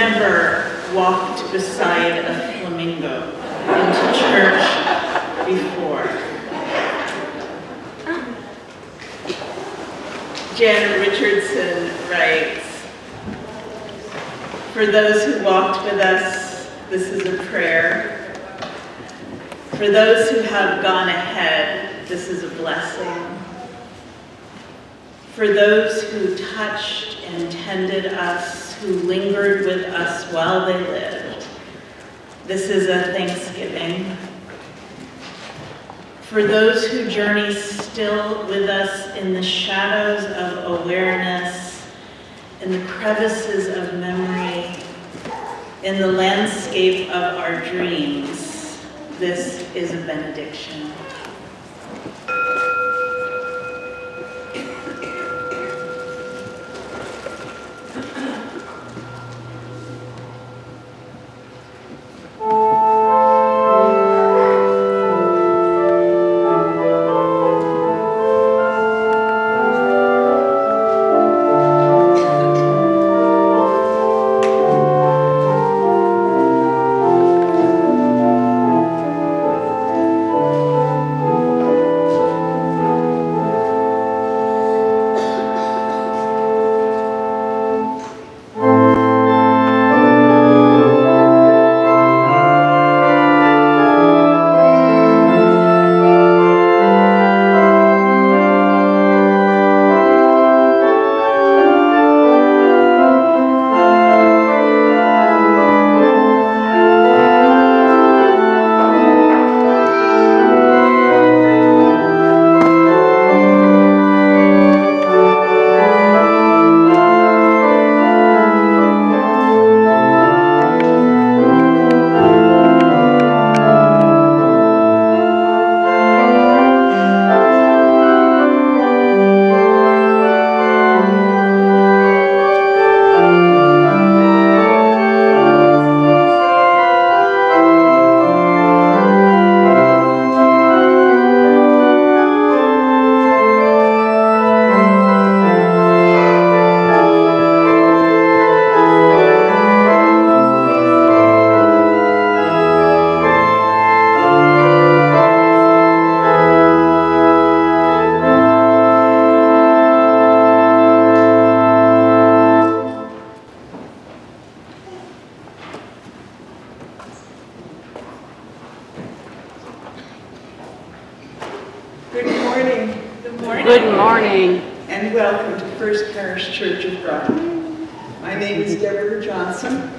never walked beside a flamingo into church before. Jan Richardson writes, "For those who walked with us, this is a prayer. For those who have gone ahead, this is a blessing. For those who touched and tended us, who lingered with us while they lived, this is a thanksgiving. For those who journey still with us in the shadows of awareness, in the crevices of memory, in the landscape of our dreams, this is a benediction." Good morning. And welcome to First Parish Church of Groton. My name is Deborah Johnson.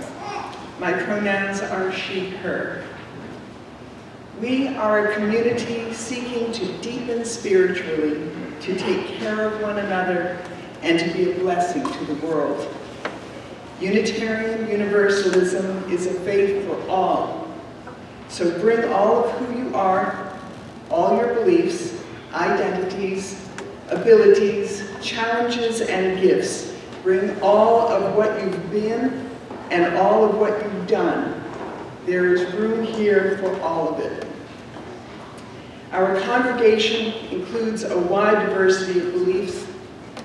My pronouns are she, her. We are a community seeking to deepen spiritually, to take care of one another, and to be a blessing to the world. Unitarian Universalism is a faith for all. So bring all of who you are, all your beliefs, identities, abilities, challenges, and gifts. Bring all of what you've been and all of what you've done. There is room here for all of it. Our congregation includes a wide diversity of beliefs.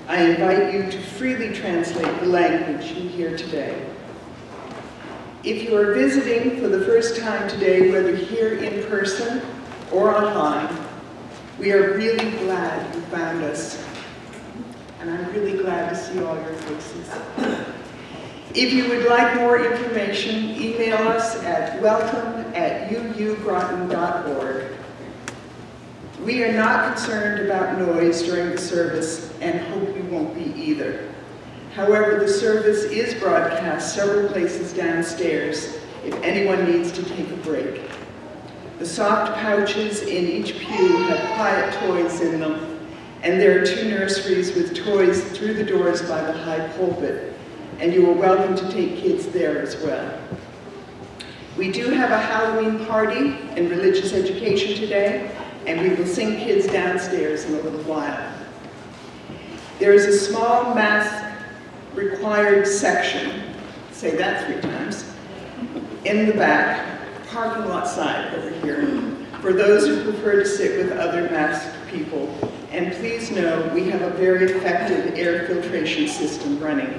I invite you to freely translate the language you hear today. If you are visiting for the first time today, whether here in person or online, we are really glad you found us. And I'm really glad to see all your faces. If you would like more information, email us at welcome@uugroton.org. We are not concerned about noise during the service and hope you won't be either. However, the service is broadcast several places downstairs if anyone needs to take a break. The soft pouches in each pew have quiet toys in them, and there are 2 nurseries with toys through the doors by the high pulpit, and you are welcome to take kids there as well. We do have a Halloween party and religious education today, and we will sing kids downstairs in a little while. There is a small mask required section, say that 3 times, in the back, parking lot side over here, for those who prefer to sit with other masked people. And please know we have a very effective air filtration system running.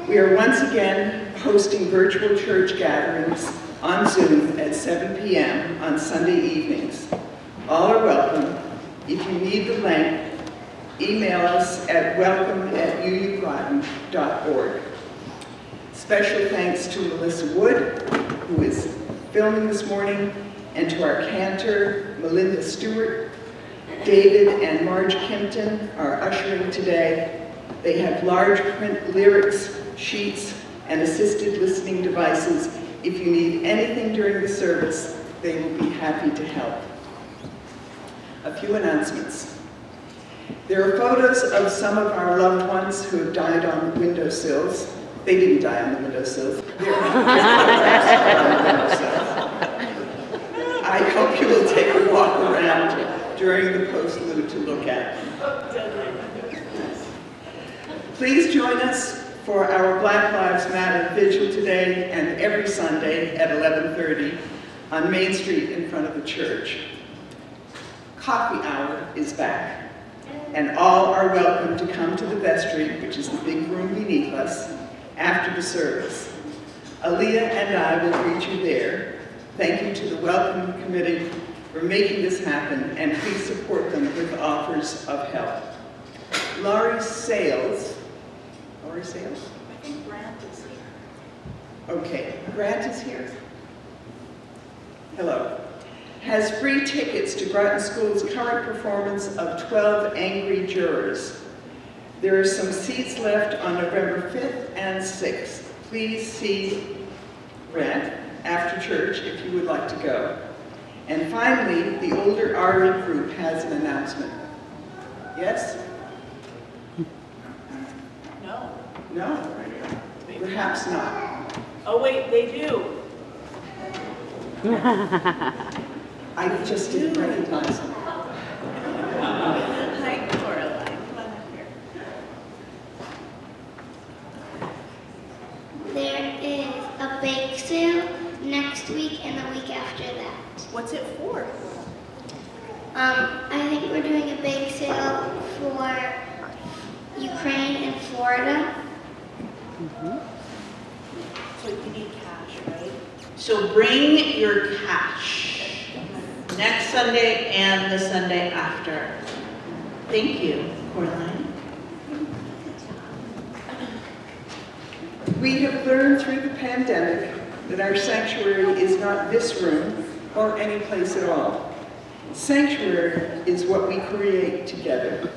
We are once again hosting virtual church gatherings on Zoom at 7 p.m. on Sunday evenings. All are welcome. If you need the link, email us at welcome@ugroton.org. Special thanks to Melissa Wood, who is filming this morning, and to our cantor, Melinda Stewart. David and Marge Kimpton are ushering today. They have large print lyrics, sheets, and assisted listening devices. If you need anything during the service, they will be happy to help. A few announcements. There are photos of some of our loved ones who have died on the windowsills. They didn't die on the windowsills. There are photographs on the windowsills. I hope you will take a walk around during the postlude to look at them. Please join us for our Black Lives Matter vigil today and every Sunday at 11:30 on Main Street in front of the church. Coffee hour is back, and all are welcome to come to the vestry, which is the big room beneath us, after the service. Aaliyah and I will greet you there. Thank you to the Welcome Committee for making this happen, and please support them with offers of help. Laurie Sales? I think Grant is here. Okay, Grant is here. Hello. Has free tickets to Groton School's current performance of 12 Angry Jurors. There are some seats left on November 5th and 6th. Please see Grant after church if you would like to go. And finally, the older Army group has an announcement. Yes? No. No? Perhaps not. Oh wait, they do. I just didn't recognize them. Hi, Coraline. Come on up here. There is a bake sale next week and the week after that. What's it for? I think we're doing a bake sale for Ukraine and Florida. So you need cash, right? So bring your cash next Sunday and the Sunday after. Thank you, Coraline. We have learned through the pandemic that our sanctuary is not this room or any place at all. Sanctuary is what we create together.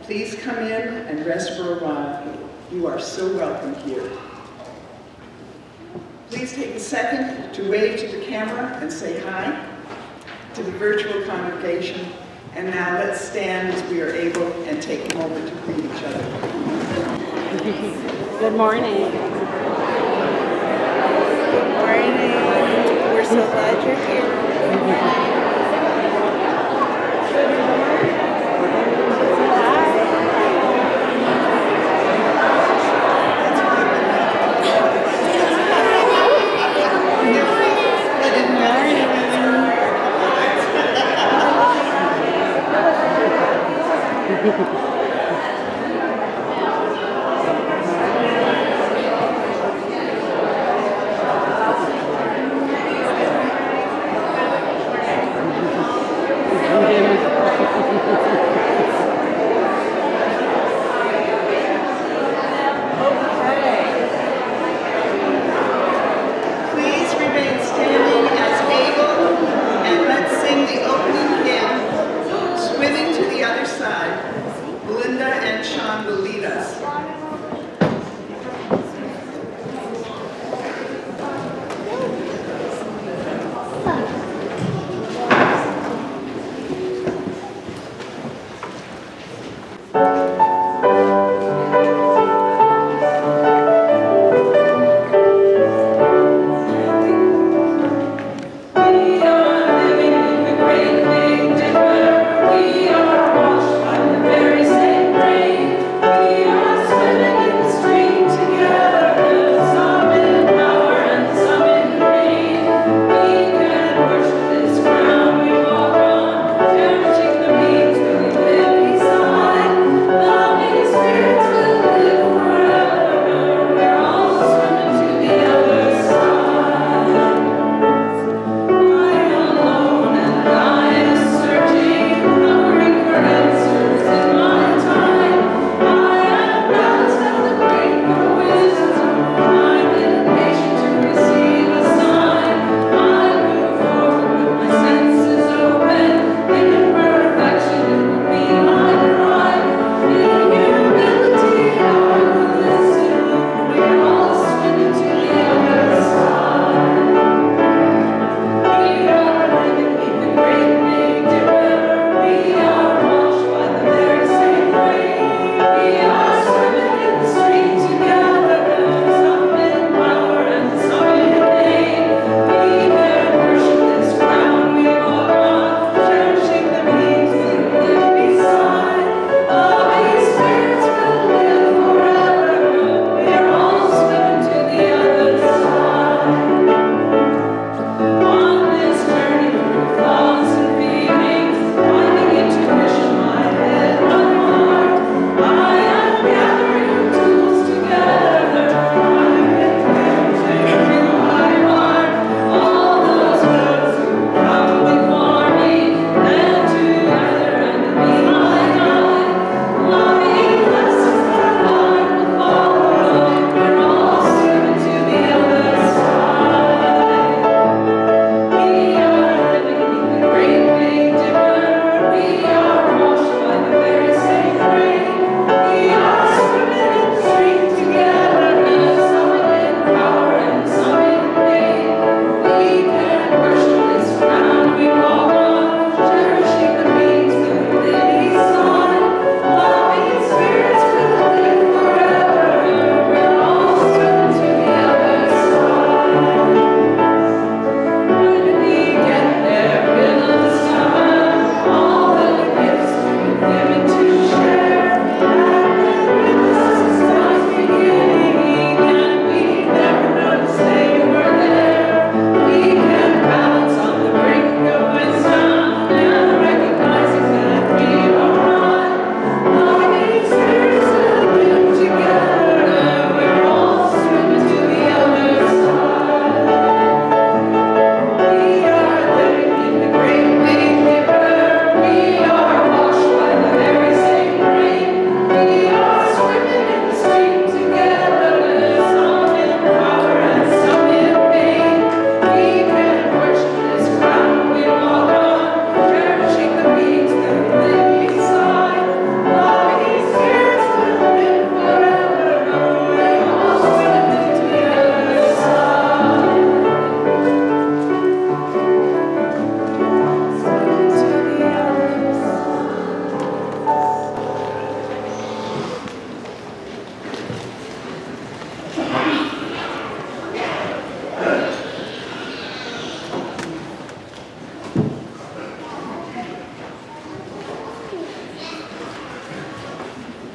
Please come in and rest for a while. You are so welcome here. Please take a second to wave to the camera and say hi to the virtual congregation. And now let's stand as we are able and take a moment to greet each other. Good morning. Good morning. We're so glad you're here.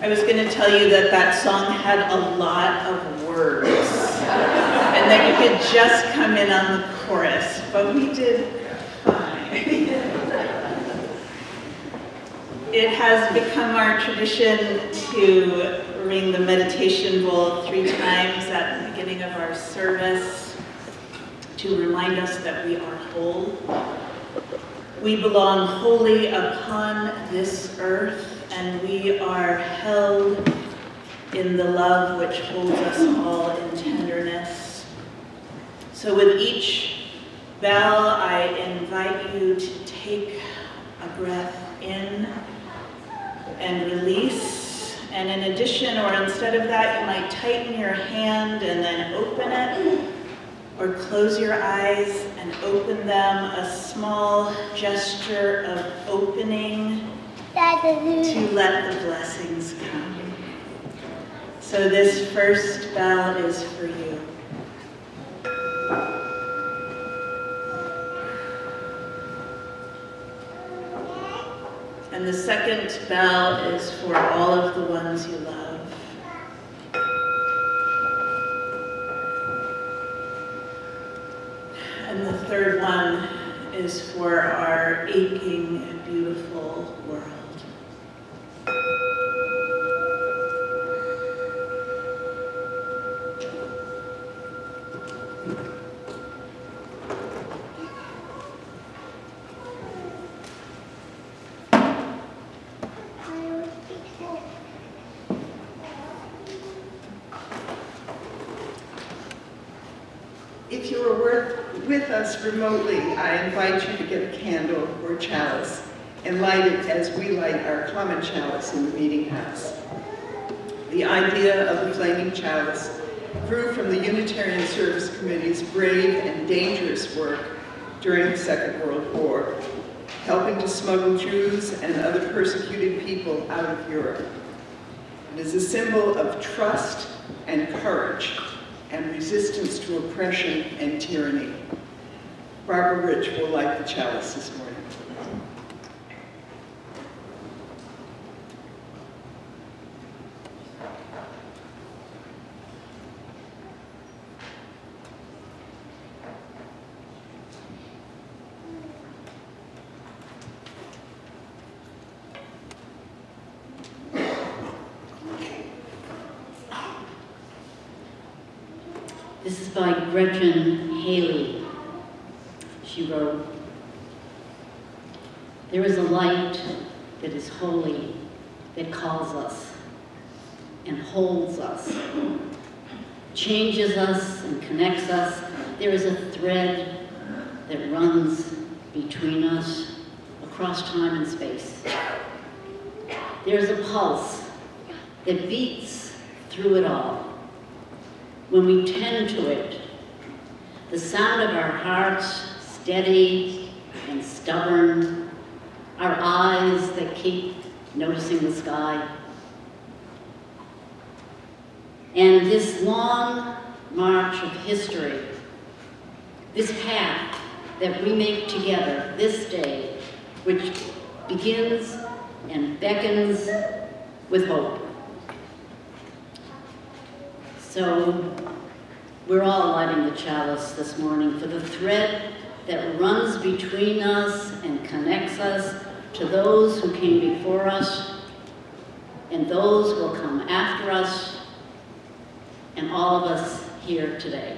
I was going to tell you that that song had a lot of words, and that you could just come in on the chorus, but we did fine. It has become our tradition to ring the meditation bowl 3 times at the beginning of our service to remind us that we are whole. We belong wholly upon this earth, and we are held in the love which holds us all in tenderness. So with each bell, I invite you to take a breath in and release. And in addition, or instead of that, you might tighten your hand and then open it, or close your eyes and open them, a small gesture of opening to let the blessings come. So this first bell is for you. And the second bell is for all of the ones you love. And the third one is for our aching, beautiful world. If you are with us remotely, I invite you to get a candle or chalice and light it as we light our common chalice in the meeting house. The idea of the flaming chalice grew from the Unitarian Service Committee's brave and dangerous work during the Second World War, helping to smuggle Jews and other persecuted people out of Europe. It is a symbol of trust and courage and resistance to oppression and tyranny. Barbara Rich will light the chalice this morning. This is by Gretchen Haley. She wrote, "There is a light that is holy, that calls us and holds us, changes us and connects us. There is a thread that runs between us across time and space. There is a pulse that beats through it all. When we tend to it, the sound of our hearts steady and stubborn, our eyes that keep noticing the sky. And this long march of history, this path that we make together this day, which begins and beckons with hope." So we're all lighting the chalice this morning for the thread that runs between us and connects us to those who came before us and those who will come after us and all of us here today.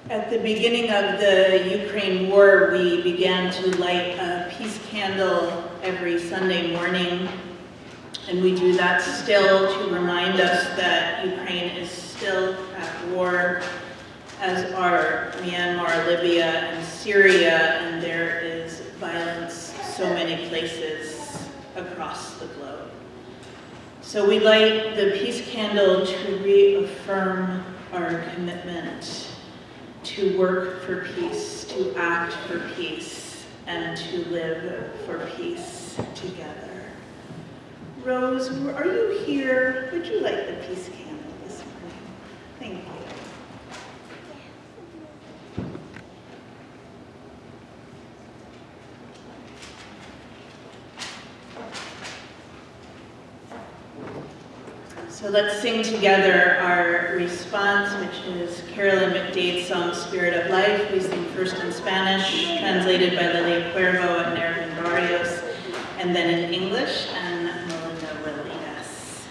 At the beginning of the Ukraine war, we began to light a peace candle every Sunday morning, and we do that still to remind us that Ukraine is still at war, as are Myanmar, Libya, and Syria, and there is violence so many places across the globe. So we light the peace candle to reaffirm our commitment to work for peace, to act for peace, and to live for peace together. Rose, are you here? Would you light the peace candle this morning? Thank you. So let's sing together our response, which is Carolyn McDade's song, Spirit of Life. We sing first in Spanish, translated by Lilia Cuervo and Erwin Barrios, and then in English, and Melinda will lead us.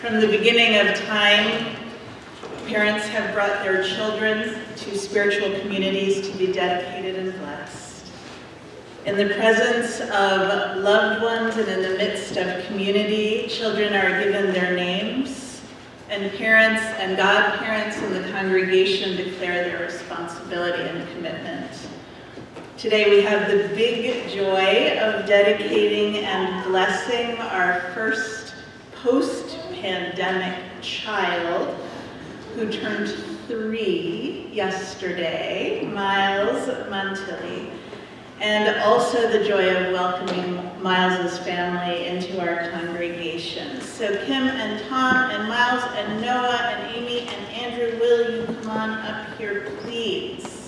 From the beginning of time, parents have brought their children to spiritual communities to be dedicated and blessed. In the presence of loved ones and in the midst of community, children are given their names, and parents and godparents in the congregation declare their responsibility and commitment. Today we have the big joy of dedicating and blessing our first post-pandemic child who turned 3 yesterday, Miles Montilli, and also the joy of welcoming Miles's family into our congregation. So Kim and Tom and Miles and Noah and Amy and Andrew, will you come on up here, please?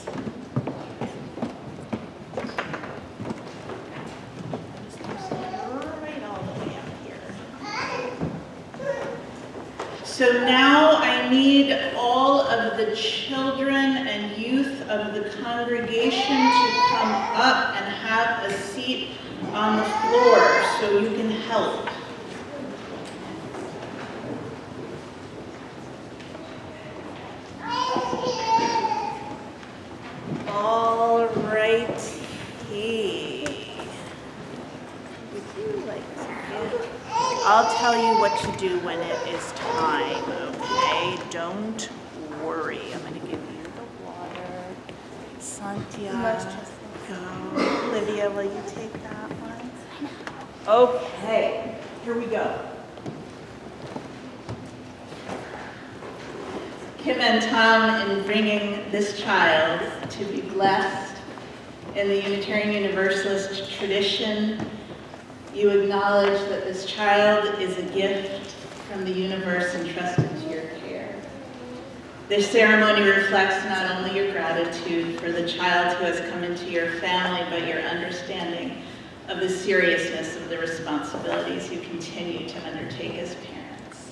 So now I need all of the children and youth of the congregation to come up and have a seat on the floor so you can help. All righty. Would you like to get... I'll tell you what to do when it is time, okay? Don't worry. I'm going to give you the water. Santiago. Olivia, will you take that one? Okay, here we go. Kim and Tom, in bringing this child to be blessed in the Unitarian Universalist tradition, you acknowledge that this child is a gift from the universe entrusted to your care. This ceremony reflects not only your gratitude for the child who has come into your family, but your understanding of the seriousness of the responsibilities you continue to undertake as parents.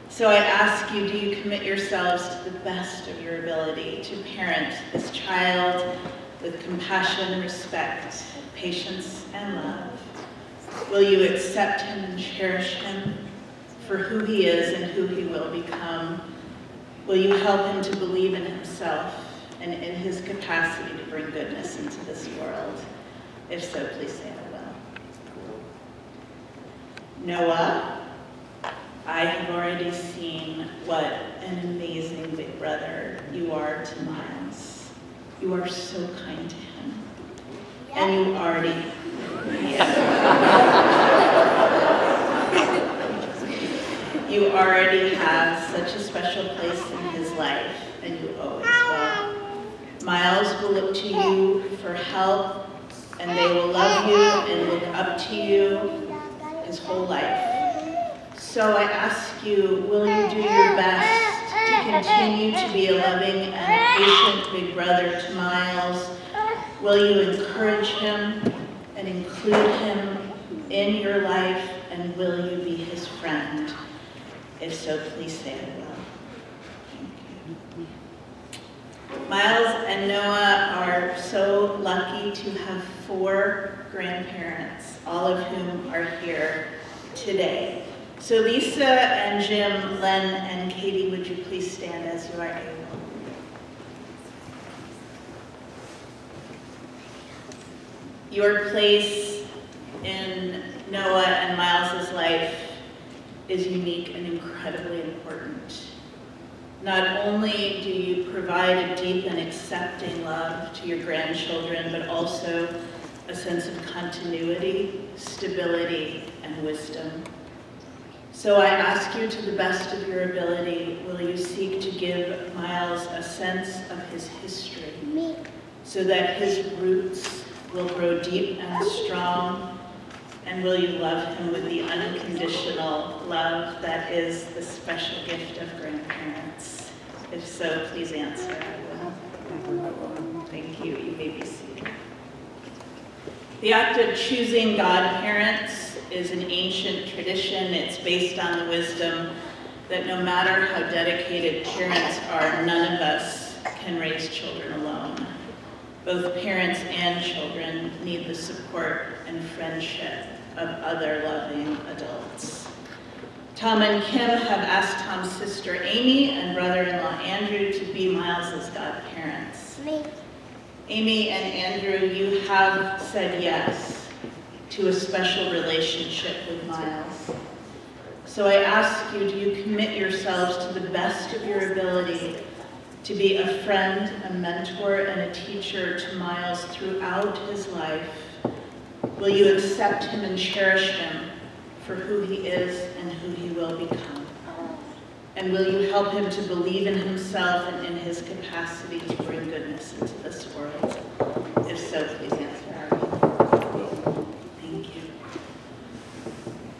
So I ask you, do you commit yourselves to the best of your ability to parent this child with compassion, respect, patience, and love? Will you accept him and cherish him for who he is and who he will become? Will you help him to believe in himself and in his capacity to bring goodness into this world? If so, please say I will. Noah, I have already seen what an amazing big brother you are to Miles. You are so kind to him. And you already, you already have such a special place in his life, and you always will. Miles will look to you for help, and they will love you and look up to you his whole life. So I ask you, will you do your best to continue to be a loving and patient big brother to Miles? Will you encourage him and include him in your life, and will you be his friend? If so, please say I will. Thank you. Miles and Noah are so lucky to have 4 grandparents, all of whom are here today. So Lisa and Jim, Len and Katie, would you please stand as you are able? Your place in Noah and Miles's life is unique and incredibly important. Not only do you provide a deep and accepting love to your grandchildren, but also a sense of continuity, stability, and wisdom. So I ask you, to the best of your ability, will you seek to give Miles a sense of his history so that his roots will grow deep and strong, and will you love him with the unconditional love that is the special gift of grandparents? If so, please answer, I will. Thank you. You may be seated. The act of choosing godparents is an ancient tradition. It's based on the wisdom that no matter how dedicated parents are, none of us can raise children alone. Both parents and children need the support and friendship of other loving adults. Tom and Kim have asked Tom's sister Amy and brother-in-law Andrew to be Miles's godparents. Amy and Andrew, you have said yes to a special relationship with Miles. So I ask you, do you commit yourselves to the best of your ability to be a friend, a mentor, and a teacher to Miles throughout his life? Will you accept him and cherish him for who he is and who he will become? And will you help him to believe in himself and in his capacity to bring goodness into this world? If so, please answer our call. Thank you.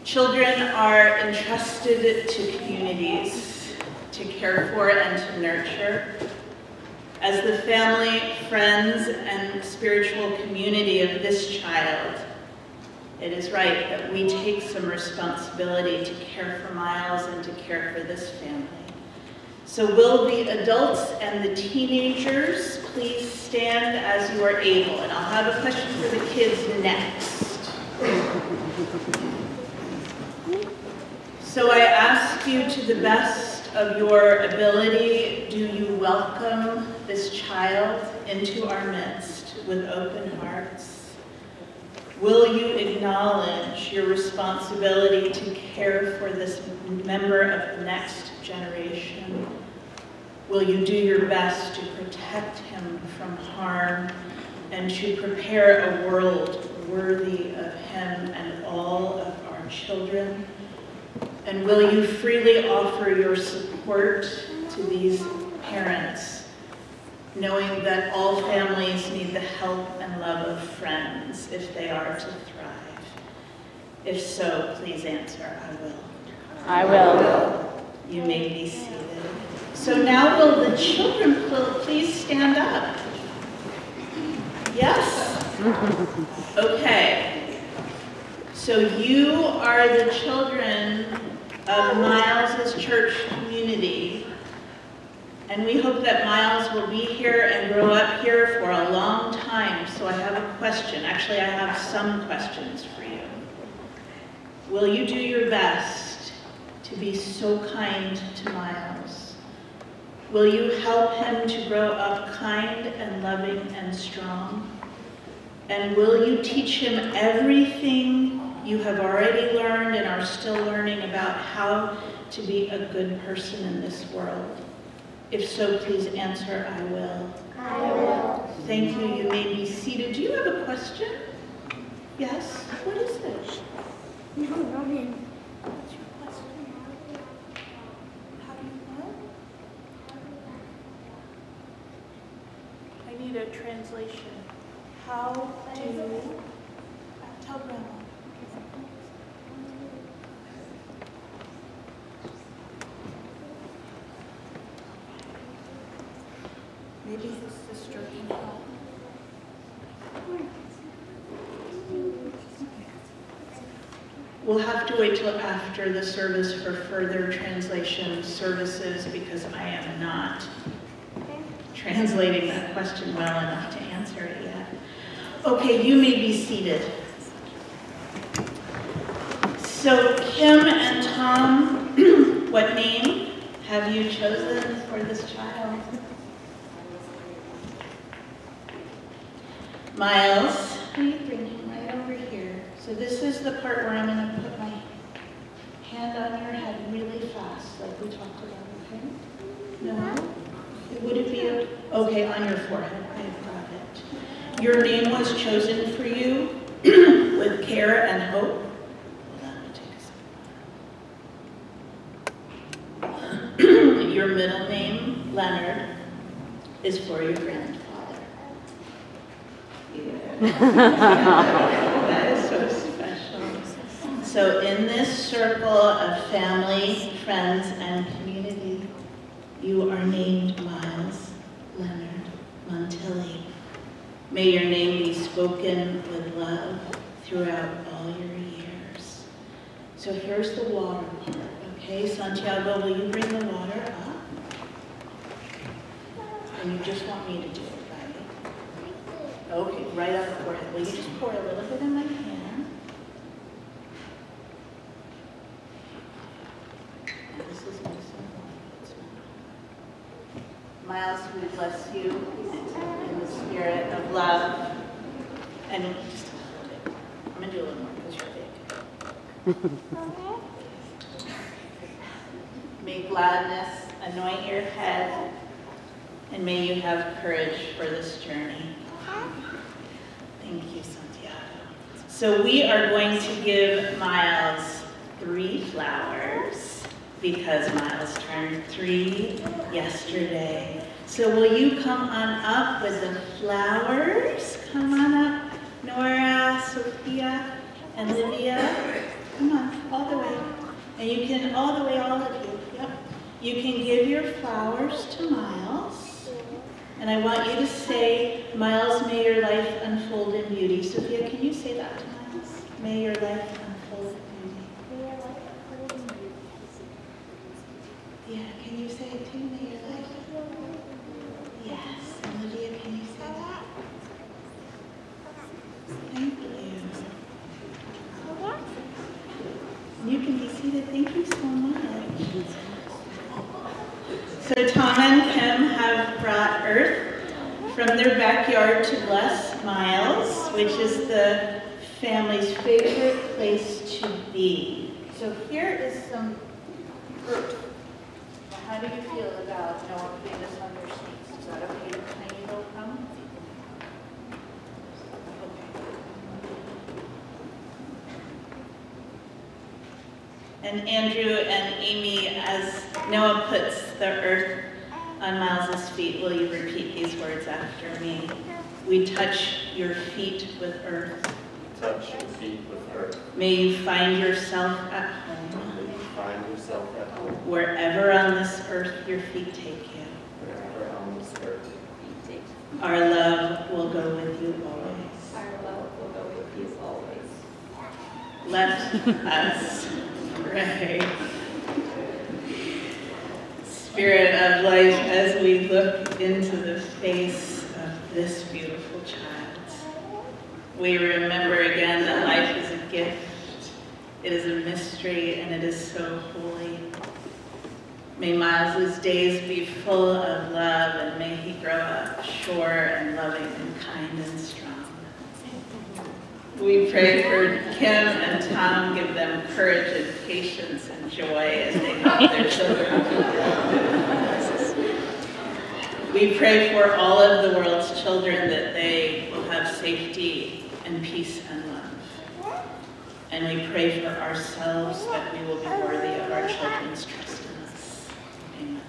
Children are entrusted to communities to care for and to nurture. As the family, friends, and spiritual community of this child, it is right that we take some responsibility to care for Miles and to care for this family. So will the adults and the teenagers please stand as you are able? And I'll have a question for the kids next. So I ask you, to the best of your ability, do you welcome this child into our midst with open hearts? Will you acknowledge your responsibility to care for this member of the next generation? Will you do your best to protect him from harm and to prepare a world worthy of him and all of our children? And will you freely offer your support to these parents, knowing that all families need the help and love of friends if they are to thrive? If so, please answer, I will. I will. You may be seated. So now will the children please stand up? Yes? Okay. So you are the children of Miles's church community, and we hope that Miles will be here and grow up here for a long time. So I have a question. Actually, I have some questions for you. Will you do your best to be so kind to Miles? Will you help him to grow up kind and loving and strong? And will you teach him everything you have already learned and are still learning about how to be a good person in this world? If so, please answer, I will. I will. Thank you. You may be seated. Do you have a question? Yes? What is this? No, Roman. What's your question? How do you know? I need a translation. How do you tell Grandma? Maybe his sister can help. We'll have to wait till after the service for further translation services because I am not translating that question well enough to answer it yet. Okay, you may be seated. So Kim and Tom, what name have you chosen for this child? Miles, will you bring him right over here? So this is the part where I'm going to put my hand on your head really fast, like we talked about, okay? No? Would it be okay on your forehead? I've got it. Your name was chosen for you with care and hope. Hold on, let me take a sip. Your middle name, Leonard, is for your grandfather. That is so special. So in this circle of family, friends, and community, you are named Miles Leonard Montilli. May your name be spoken with love throughout all your years. So here's the water part, okay? Santiago, will you bring the water up? And you just want me to do it. Okay, right on the forehead. Will you just pour a little bit in my hand? This is nice and warm. Miles, we bless you in the spirit of love. And just a little bit. I'm going to do a little more because you're big. May gladness anoint your head, and may you have courage for this journey. Thank you, Santiago. So we are going to give Miles 3 flowers because Miles turned 3 yesterday. So will you come on up with the flowers? Come on up, Nora, Sophia, and Livia. Come on, all the way. And you can, all the way, all of you. Yep. You can give your flowers to Miles. And I want you to say, Miles, may your life unfold in beauty. Sophia, can you say that to Miles? May your life unfold in beauty. May your life unfold in beauty. Yeah, can you say it too? May your life? Yes. Olivia, can you say that? Thank you. You can be seated. Thank you so much. So Tom and Kim have brought earth from their backyard to bless Miles, which is the family's favorite place to be. So here is some earth. How do you feel about Noah putting this on your seats? Is that okay? Can you go come? And Andrew and Amy, as Noah puts the earth on Miles's feet, will you repeat these words after me? We touch your feet with earth. Touch your feet with earth. May you find yourself at home. May you find yourself at home. Wherever on this earth your feet take you. Wherever on this earth your feet take you. Our love will go with you always. Our love will go with you always. Let us pray. Spirit of life, as we look into the face of this beautiful child, we remember again that life is a gift, it is a mystery, and it is so holy. May Miles's days be full of love, and may he grow up sure and loving and kind and strong. We pray for Kim and Tom, give them courage and patience and joy as they help their children. We pray for all of the world's children that they will have safety and peace and love. And we pray for ourselves that we will be worthy of our children's trust in us. Amen.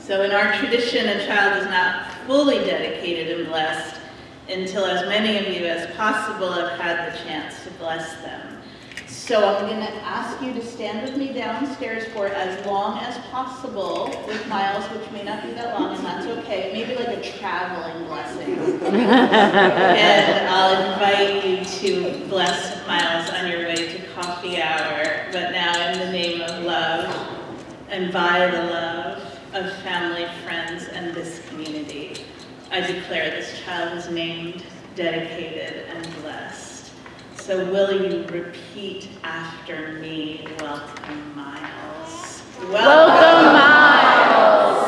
So in our tradition, a child is not fully dedicated and blessed until as many of you as possible have had the chance to bless them. So I'm going to ask you to stand with me downstairs for as long as possible with Miles, which may not be that long, and that's okay. Maybe like a traveling blessing. And I'll invite you to bless Miles on your way to coffee hour, but now in the name of love and by the love of family, friends, and this community, I declare this child is named, dedicated, and blessed. So will you repeat after me, welcome Miles. Welcome Miles.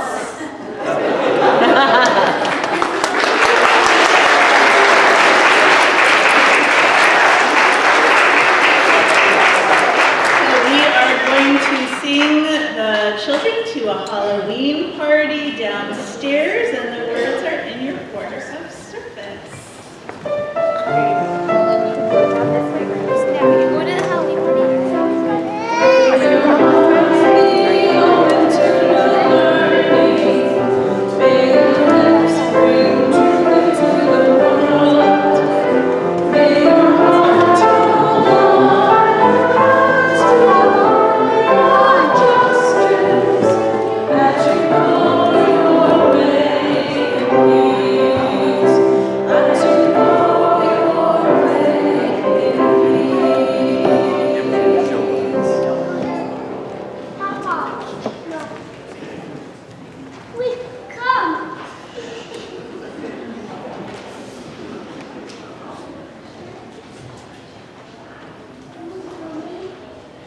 So we are going to sing the children to a Halloween party downstairs, and the words are in your order of service.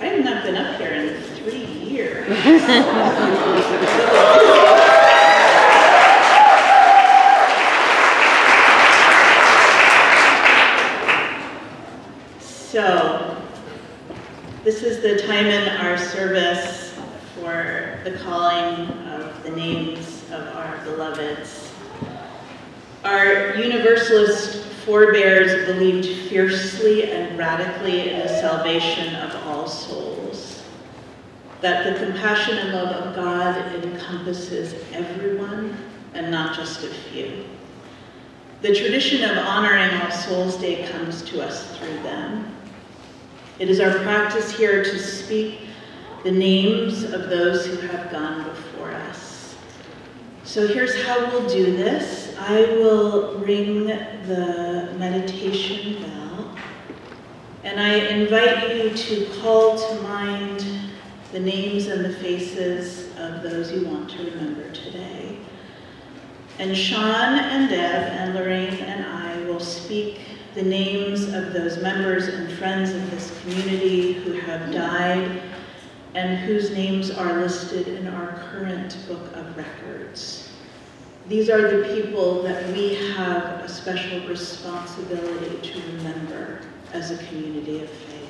I have not been up here in 3 years. So, this is the time in our service for the calling of the names of our beloveds. Our Universalist forebears believed fiercely and radically in the salvation of all souls, that the compassion and love of God encompasses everyone and not just a few. The tradition of honoring All Souls Day comes to us through them. It is our practice here to speak the names of those who have gone before us. So here's how we'll do this. I will ring the meditation bell, and I invite you to call to mind the names and the faces of those you want to remember today. And Sean and Deb and Lorraine and I will speak the names of those members and friends of this community who have died and whose names are listed in our current book of records. These are the people that we have a special responsibility to remember as a community of faith.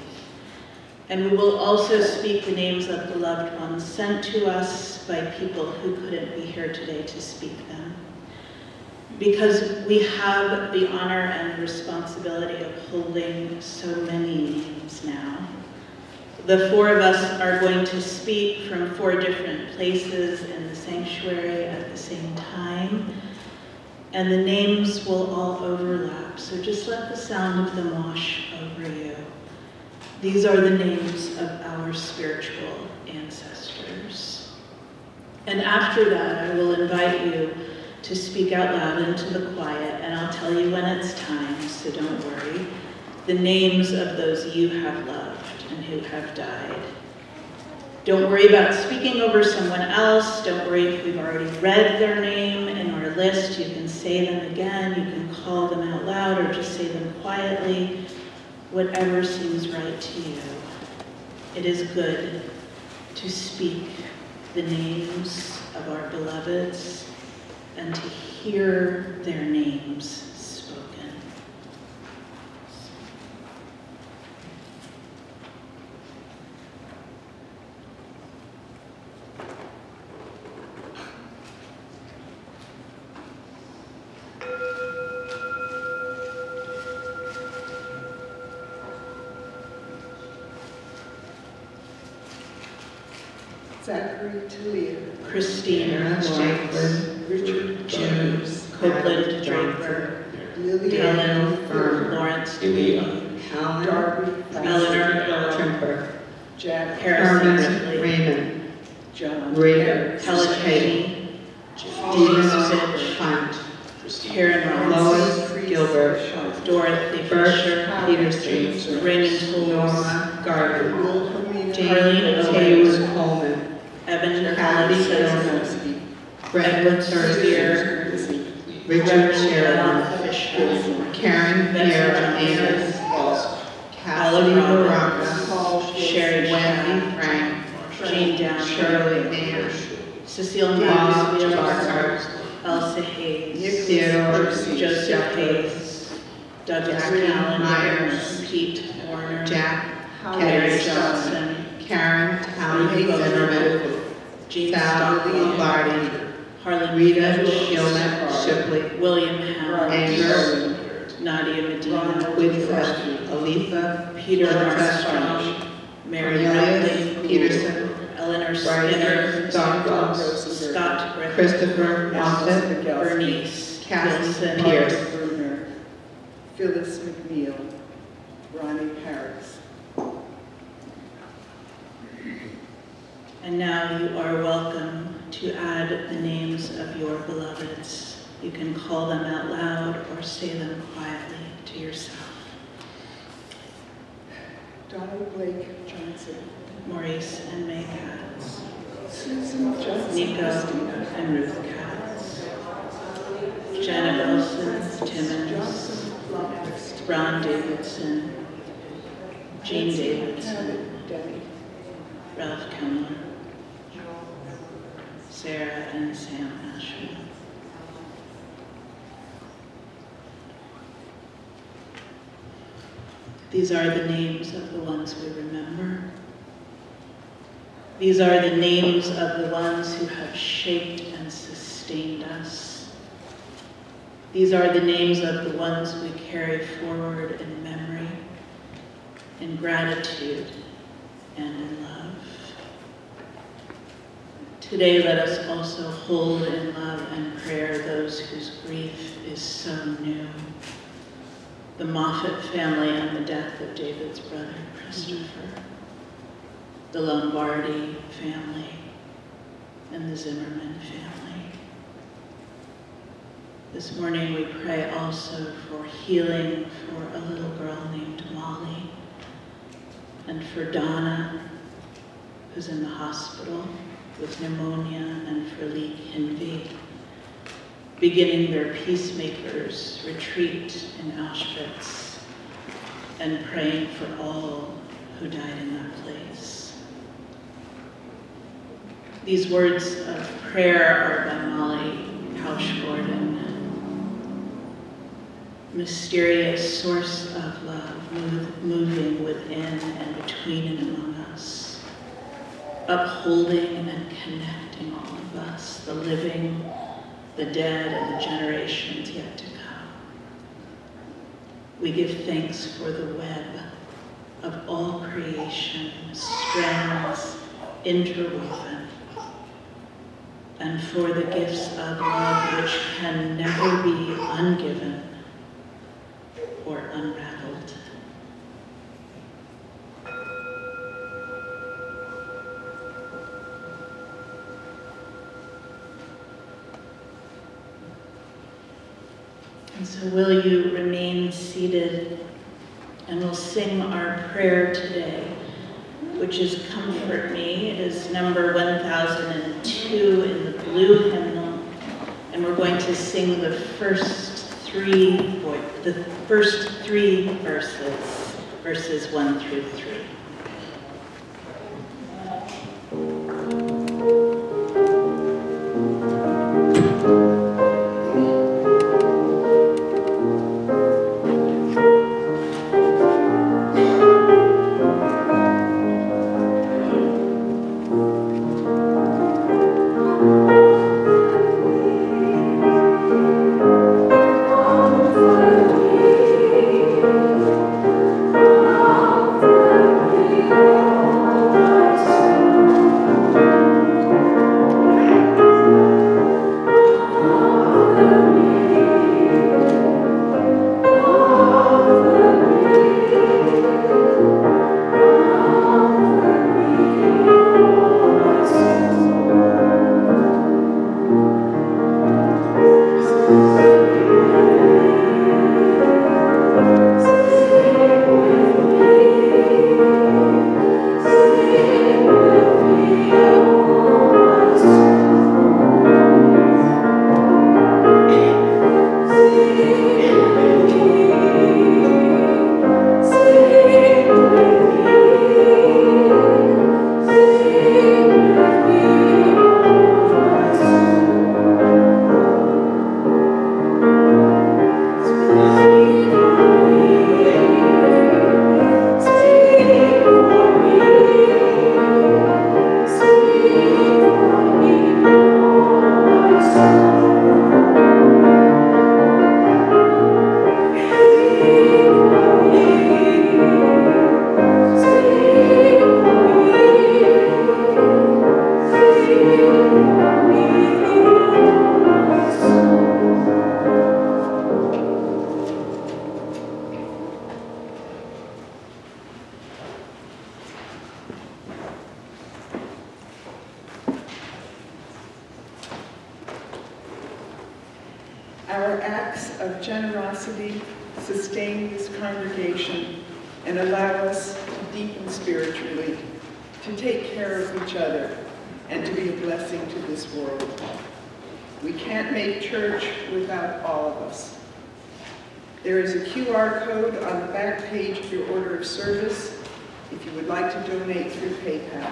And we will also speak the names of the loved ones sent to us by people who couldn't be here today to speak them. Because we have the honor and responsibility of holding so many names now. The four of us are going to speak from 4 different places in the sanctuary at the same time, and the names will all overlap, so just let the sound of them wash over you. These are the names of our spiritual ancestors. And after that, I will invite you to speak out loud into the quiet, and I'll tell you when it's time, so don't worry, the names of those you have loved and who have died. Don't worry about speaking over someone else. Don't worry if we've already read their name in our list. You can say them again, you can call them out loud, or just say them quietly, whatever seems right to you. It is good to speak the names of our beloveds and to hear their names spoken. Zachary Talia, Christine Lawrence, Richard Jones, Copeland Draper, Lily Helen Fern, Lawrence Lee, Darby Eleanor Trimper, Jack Harrison Herman Ripley, Raymond, John Raider Pellegrini, Stephen Fitch, Hunt, Karen Ross, Lois Gilbert, Dorothy Bert Fisher, Peterson, Raymond Tools, Norma Gardner, Harleen Taylor Owens, Coleman, Evan Kathy Ellison, Brentwood Spear, Richard Sheridan, Fisher, Karen Pierre Amos, Cassidy Baraka, Sherry Wendy Schaff, Frank, Jean Down, Shirley Nash, Cecile Bob Maxfield, Barker, Elsa Hayes, Theodore Joseph Hayes, Douglas Jackie Callan, Myers, Pete Warner, Jack Mary Kennedy, Johnson, Karen Town Zimmerman, Jean Sal Stockley, Lombardi, Harlan Rita Fitch, Gilman Shipley, William Howard, Anger, Nadia Medina, Winsett, Aletha, Peter Melissa Armstrong, Mary Cornelius Ridley, Peterson, Eleanor Skinner, Bryce Stockdale, Scott Griffin, Christopher Moffett, Bernice Cassie Gilson, Pierce, Bruner, Phyllis McNeil, Ronnie Paris. And now you are welcome to add the names of your beloveds. You can call them out loud or say them quietly to yourself. Donald Blake Johnson, Maurice and May Katz, Susan Johnson, Nico Christina, and Ruth Katz, Janet Wilson Timmons, Johnson Blomqvist, Ron Davidson, Jean Nancy Davidson, Cabot Denny, Ralph Kemmler, Sarah and Sam Ashman. These are the names of the ones we remember. These are the names of the ones who have shaped and sustained us. These are the names of the ones we carry forward in memory, in gratitude, and in love. Today, let us also hold in love and prayer those whose grief is so new. The Moffat family and the death of David's brother, Christopher. The Lombardi family and the Zimmerman family. This morning we pray also for healing for a little girl named Molly and for Donna, who's in the hospital with pneumonia, and for Lee Hinvey, beginning their Peacemakers retreat in Auschwitz and praying for all who died in that place. These words of prayer are by Molly Pausch-Gordon. Mysterious source of love, moving within and between and among us, upholding and connecting all of us, the living, the dead, and the generations yet to come. We give thanks for the web of all creation, strands interwoven, and for the gifts of love which can never be ungiven or unraveled. And so will you remain seated, and we'll sing our prayer today, which is Comfort Me. It is number 1002 in the blue hymnal, and we're going to sing the first three verses, verses 1 through 3. Thank you. Our acts of generosity sustain this congregation and allow us to deepen spiritually, to take care of each other, and to be a blessing to this world. We can't make church without all of us. There is a QR code on the back page of your order of service if you would like to donate through PayPal.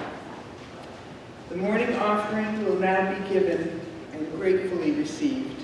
The morning offering will now be given and gratefully received.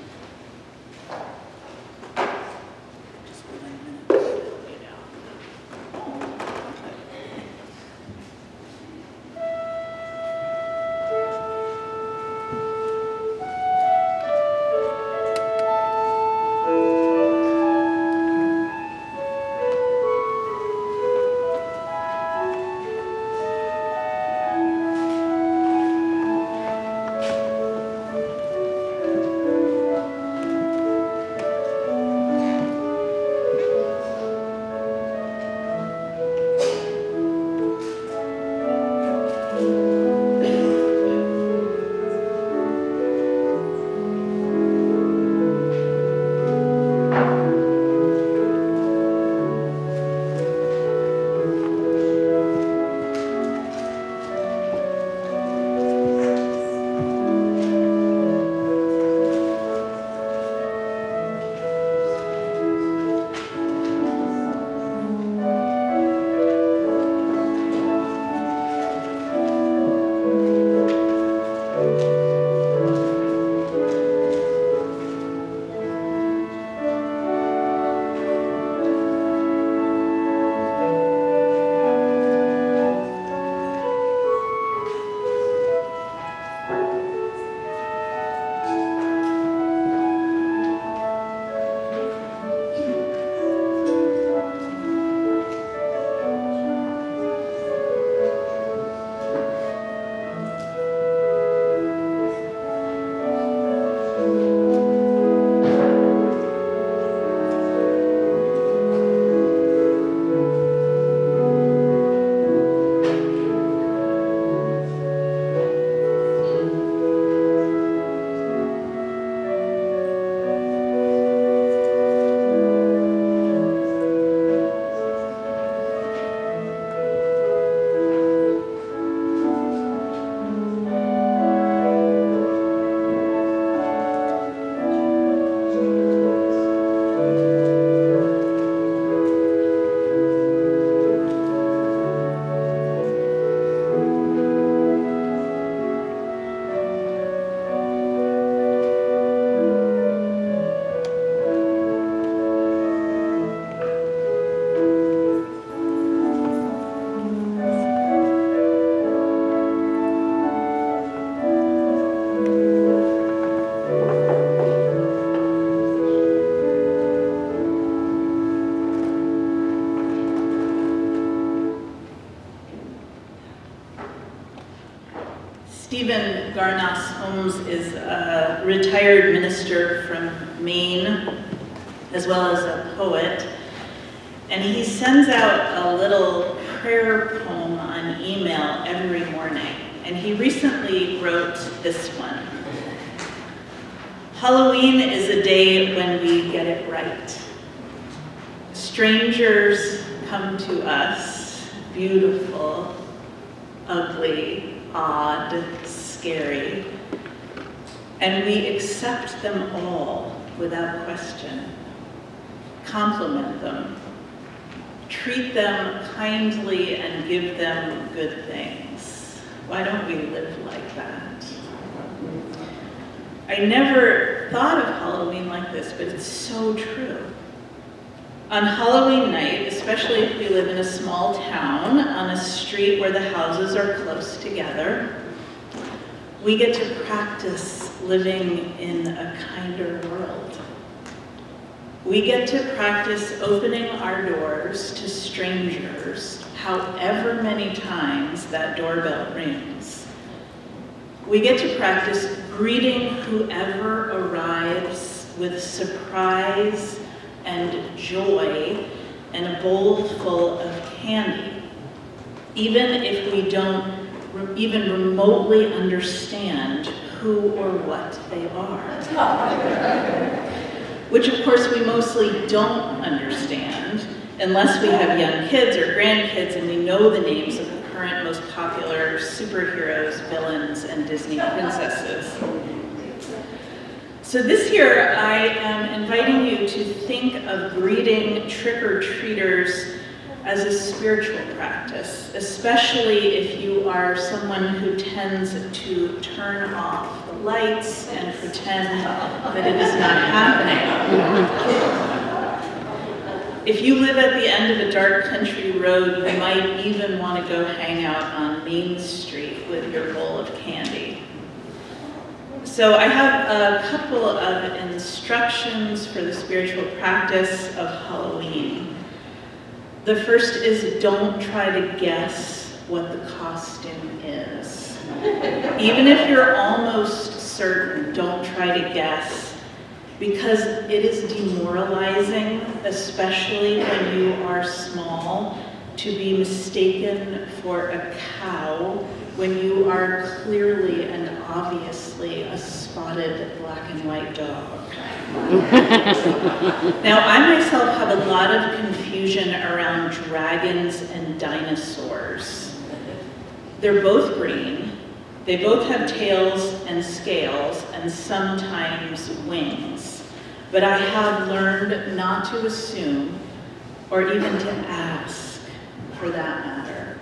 Stephen Garnas Holmes is a retired minister from Maine, as well as a poet, and he sends out a little prayer poem on email every morning, and he recently wrote this one. Halloween is a day when we get it right. Strangers come to us, beautiful, ugly, odd, scary, and we accept them all without question. Compliment them, treat them kindly, and give them good things. Why don't we live like that? I never thought of Halloween like this, but it's so true. On Halloween night, especially if we live in a small town on a street where the houses are close together, we get to practice living in a kinder world. We get to practice opening our doors to strangers, however many times that doorbell rings. We get to practice greeting whoever arrives with surprise and joy and a bowl full of candy, even if we don't even remotely understand who or what they are. which of course we mostly don't understand unless we have young kids or grandkids and we know the names of the current most popular superheroes, villains, and Disney princesses. So this year I am inviting you to think of greeting trick-or-treaters as a spiritual practice, especially if you are someone who tends to turn off the lights and pretend that it is not happening. If you live at the end of a dark country road, you might even want to go hang out on Main Street with your bowl of candy. So I have a couple of instructions for the spiritual practice of Halloween. The first is don't try to guess what the costume is. Even if you're almost certain, don't try to guess, because it is demoralizing, especially when you are small, to be mistaken for a cow when you are clearly and obviously a spotted black and white dog. Now, I myself have a lot of confusion around dragons and dinosaurs. They're both green. They both have tails and scales and sometimes wings. But I have learned not to assume or even to ask, for that matter.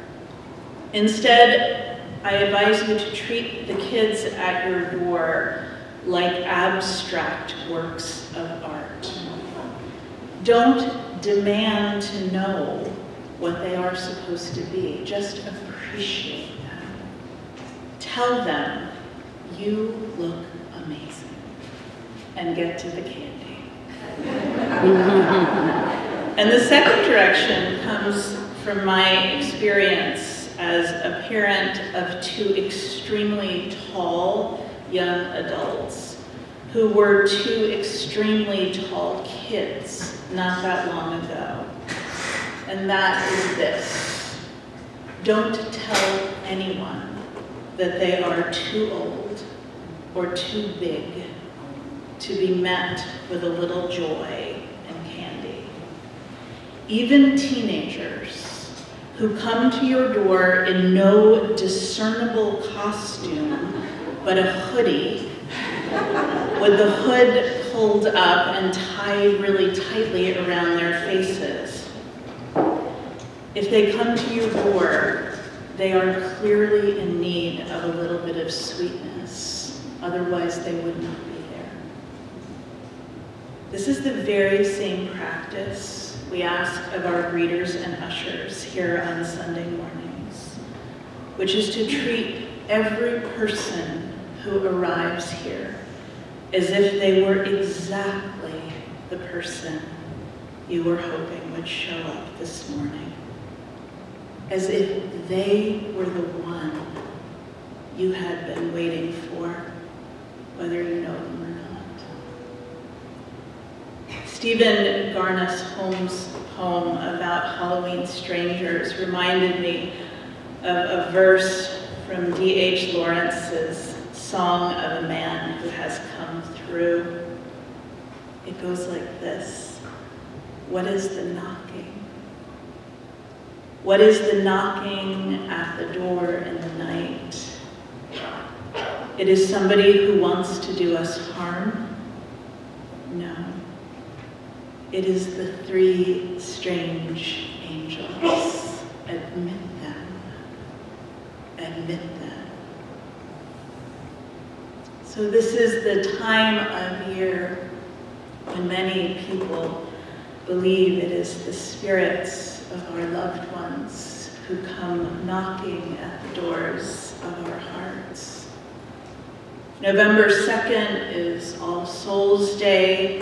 Instead, I advise you to treat the kids at your door like abstract works of art. Don't demand to know what they are supposed to be. Just appreciate them. Tell them, you look amazing, and get to the candy. And the second direction comes from my experience as a parent of two extremely tall young adults who were two extremely tall kids not that long ago. And that is this: don't tell anyone that they are too old or too big to be met with a little joy and candy. Even teenagers who come to your door in no discernible costume but a hoodie with the hood pulled up and tied really tightly around their faces. If they come to your door, they are clearly in need of a little bit of sweetness. Otherwise, they would not be there. This is the very same practice we ask of our greeters and ushers here on Sunday mornings, which is to treat every person who arrives here as if they were exactly the person you were hoping would show up this morning. As if they were the one you had been waiting for, whether you know them or not. Stephen Garna's Holmes' poem about Halloween strangers reminded me of a verse from D.H. Lawrence's Song of a Man Who Has Come Through. It goes like this: what is the knocking? What is the knocking at the door in the night? It is somebody who wants to do us harm? No. It is the three strange angels. Admit them. Admit them. So this is the time of year when many people believe it is the spirits of our loved ones who come knocking at the doors of our hearts. November 2nd is All Souls Day,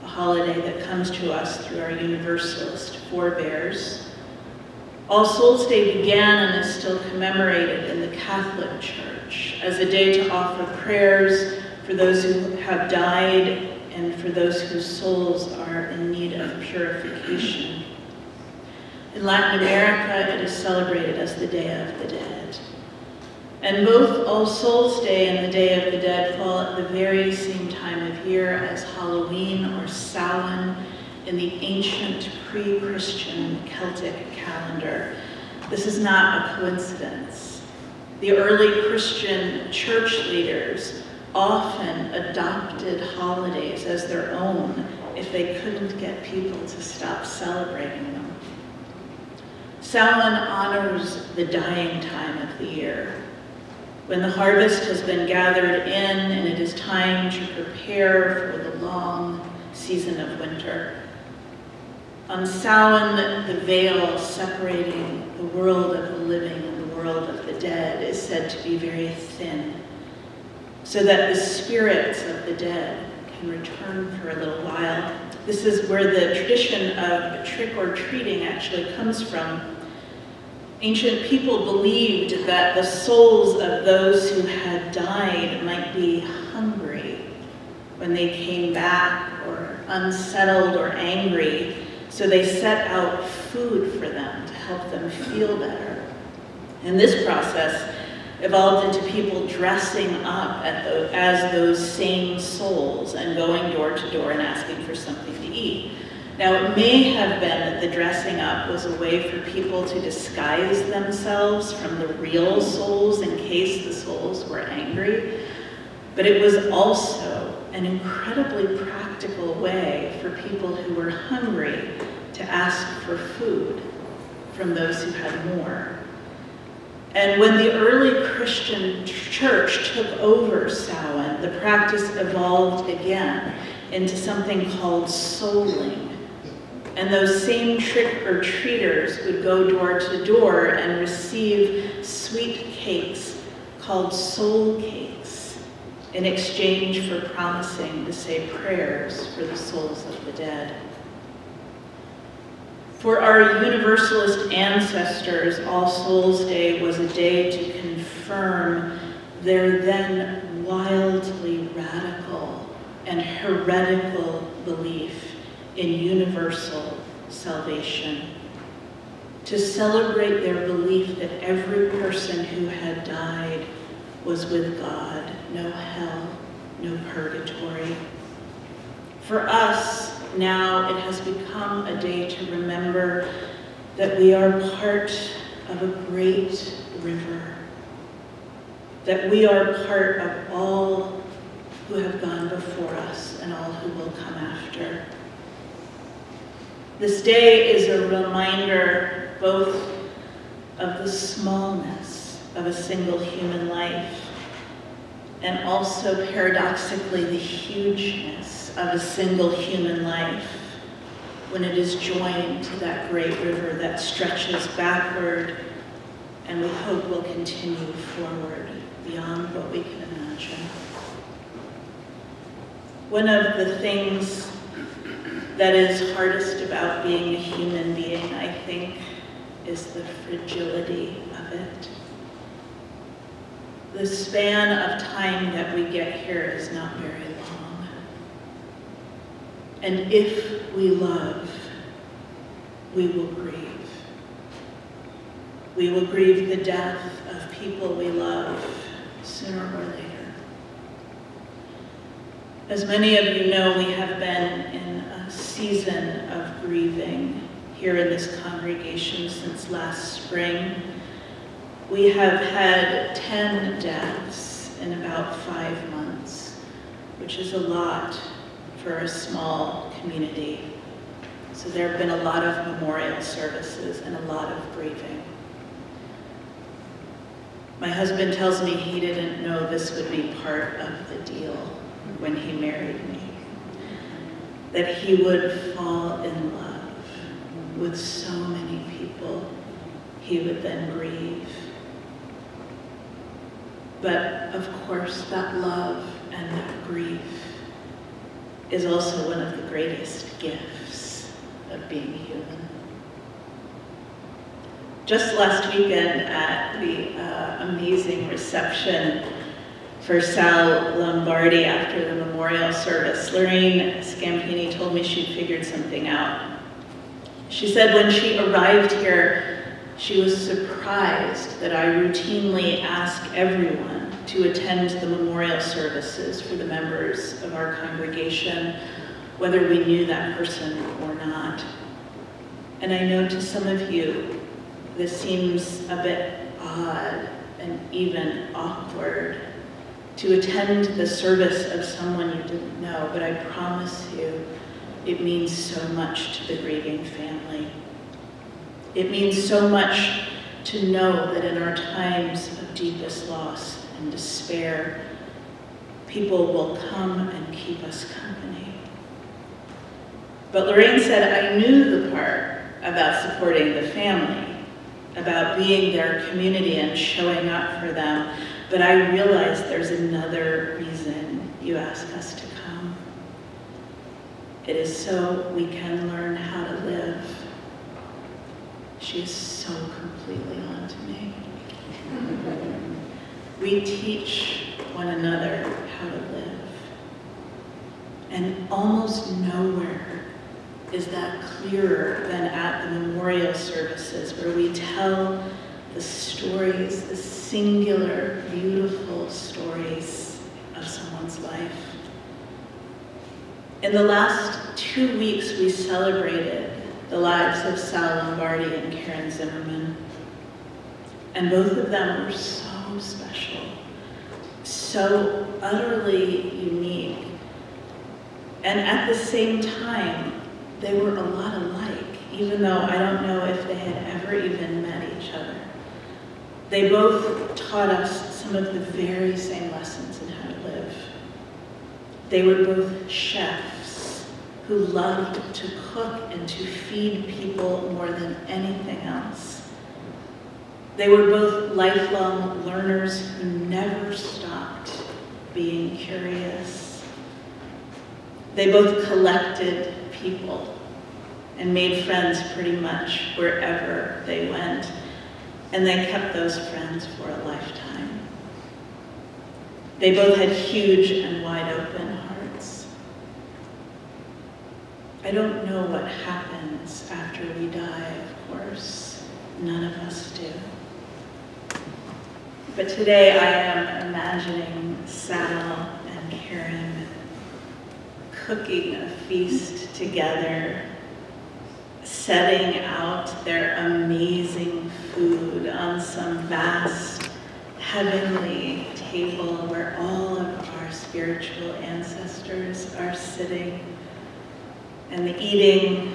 a holiday that comes to us through our Universalist forebears. All Souls Day began and is still commemorated in the Catholic Church as a day to offer prayers for those who have died and for those whose souls are in need of purification. In Latin America, it is celebrated as the Day of the Dead. And both All Souls Day and the Day of the Dead fall at the very same time of here as Halloween or Samhain in the ancient pre-Christian Celtic calendar. This is not a coincidence. The early Christian church leaders often adopted holidays as their own if they couldn't get people to stop celebrating them. Samhain honors the dying time of the year, when the harvest has been gathered in and it is time to prepare for the long season of winter. On Samhain, the veil separating the world of the living and the world of the dead is said to be very thin, so that the spirits of the dead can return for a little while. This is where the tradition of trick-or-treating actually comes from. Ancient people believed that the souls of those who had died might be hungry when they came back, or unsettled or angry, so they set out food for them to help them feel better. And this process evolved into people dressing up as those same souls and going door to door and asking for something to eat. Now, it may have been that the dressing up was a way for people to disguise themselves from the real souls in case the souls were angry, but it was also an incredibly practical way for people who were hungry to ask for food from those who had more. And when the early Christian church took over Samhain, the practice evolved again into something called souling. And those same trick-or-treaters would go door to door and receive sweet cakes called soul cakes in exchange for promising to say prayers for the souls of the dead. For our Universalist ancestors, All Souls Day was a day to confirm their then wildly radical and heretical belief in universal salvation, to celebrate their belief that every person who had died was with God, no hell, no purgatory. For us, now it has become a day to remember that we are part of a great river, that we are part of all who have gone before us and all who will come after. This day is a reminder both of the smallness of a single human life and also paradoxically the hugeness of a single human life when it is joined to that great river that stretches backward and we hope will continue forward beyond what we can imagine. One of the things that is hardest about being a human being, I think, is the fragility of it. The span of time that we get here is not very long. And if we love, we will grieve. We will grieve the death of people we love sooner or later. As many of you know, we have been in a season of grieving here in this congregation since last spring. We have had 10 deaths in about 5 months, which is a lot for a small community. So there have been a lot of memorial services and a lot of grieving. My husband tells me he didn't know this would be part of the deal when he married me, that he would fall in love with so many people he would then grieve. But of course, that love and that grief is also one of the greatest gifts of being human. Just last weekend at the amazing reception for Sal Lombardi after the memorial service, Lorraine Scampini told me she'd figured something out. She said when she arrived here, she was surprised that I routinely ask everyone to attend the memorial services for the members of our congregation, whether we knew that person or not. And I know to some of you, this seems a bit odd and even awkward to attend the service of someone you didn't know, but I promise you, it means so much to the grieving family. It means so much to know that in our times of deepest loss and despair, people will come and keep us company. But Lorraine said, I knew the part about supporting the family, about being their community and showing up for them, but I realized there's another reason you ask us to come. It is so we can learn how to live. She is so completely on to me. We teach one another how to live. And almost nowhere is that clearer than at the memorial services, where we tell the stories, the singular, beautiful stories of someone's life. In the last 2 weeks, we celebrated the lives of Sal Lombardi and Karen Zimmerman. And both of them were so special, so utterly unique. And at the same time, they were a lot alike, even though I don't know if they had ever even met each other. They both taught us some of the very same lessons in how to live. They were both chefs who loved to cook and to feed people more than anything else. They were both lifelong learners who never stopped being curious. They both collected people and made friends pretty much wherever they went, and they kept those friends for a lifetime. They both had huge and wide open hearts. I don't know what happens after we die, of course. None of us do. But today I am imagining Sal and Karen cooking a feast together, setting out their amazing food on some vast, heavenly table where all of our spiritual ancestors are sitting, and the eating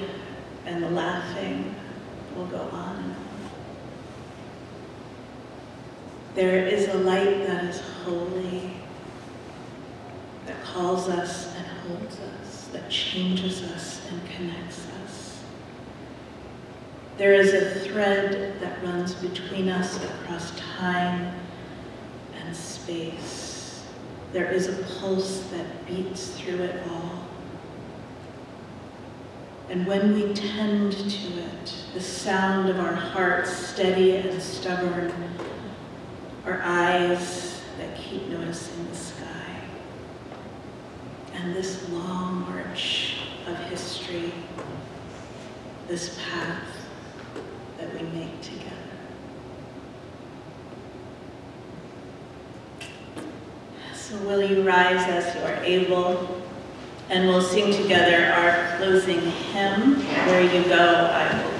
and the laughing will go on and on. There is a light that is holy, that calls us and holds us, that changes us and connects us. There is a thread that runs between us across time and space. There is a pulse that beats through it all. And when we tend to it, the sound of our hearts steady and stubborn, our eyes that keep noticing the sky, and this long march of history, this path that we make together. So will you rise as you are able, and we'll sing together our closing hymn, Where You Go, I Will Go.